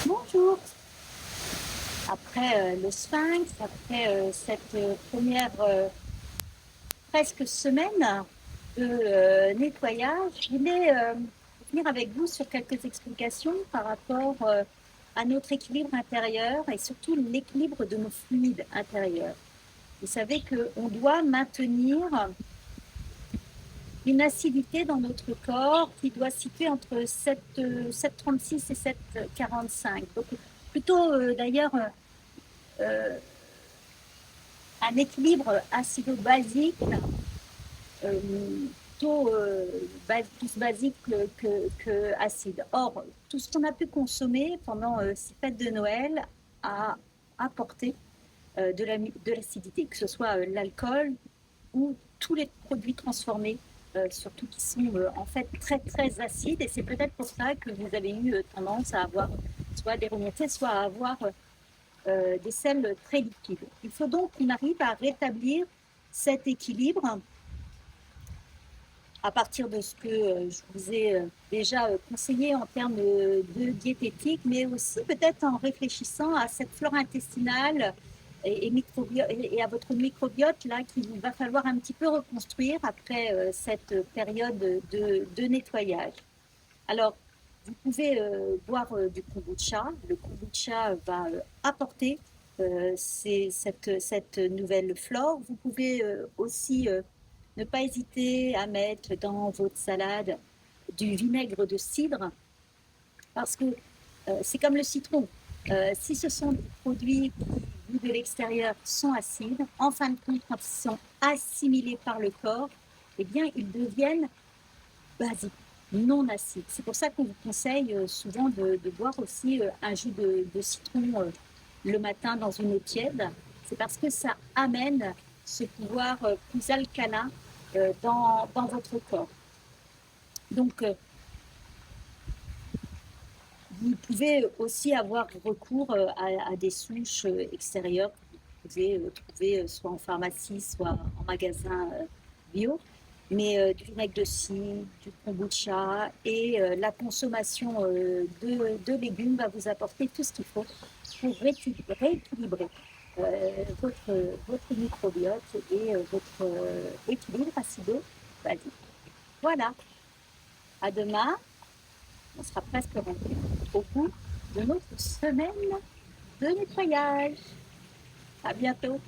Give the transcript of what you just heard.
Bonjour. Après le Sphinx, après cette première presque semaine de nettoyage, je voulais venir avec vous sur quelques explications par rapport à notre équilibre intérieur et surtout l'équilibre de nos fluides intérieurs. Vous savez qu'on doit maintenir une acidité dans notre corps qui doit se situer entre 7,36 et 7,45. Donc plutôt d'ailleurs un équilibre acido-basique euh, plutôt plus basique que acide. Or, tout ce qu'on a pu consommer pendant ces fêtes de Noël a apporté de l'acidité, que ce soit l'alcool ou tous les produits transformés, surtout qui sont en fait très très acides. Et c'est peut-être pour ça que vous avez eu tendance à avoir soit des remontées, soit à avoir des sels très liquides. Il faut donc qu'on arrive à rétablir cet équilibre à partir de ce que je vous ai déjà conseillé en termes de diététique, mais aussi peut-être en réfléchissant à cette flore intestinale et à votre microbiote là qu'il va falloir un petit peu reconstruire après cette période de nettoyage. Alors, vous pouvez boire du kombucha. Le kombucha va apporter cette nouvelle flore. Vous pouvez aussi ne pas hésiter à mettre dans votre salade du vinaigre de cidre parce que c'est comme le citron. Si ce sont des produits qui, vus de l'extérieur, sont acides, en fin de compte, quand ils sont assimilés par le corps, eh bien, ils deviennent basiques, non acides. C'est pour ça qu'on vous conseille souvent de boire aussi un jus de citron le matin dans une eau tiède. C'est parce que ça amène ce pouvoir plus alcalin dans votre corps. Donc, vous pouvez aussi avoir recours à des souches extérieures que vous pouvez trouver soit en pharmacie, soit en magasin bio. Mais du vinaigre de cidre, du kombucha et la consommation de légumes va vous apporter tout ce qu'il faut pour rééquilibrer votre microbiote et votre équilibre acido-basique. Voilà, à demain, on sera presque rendu au bout de notre semaine de nettoyage. À bientôt.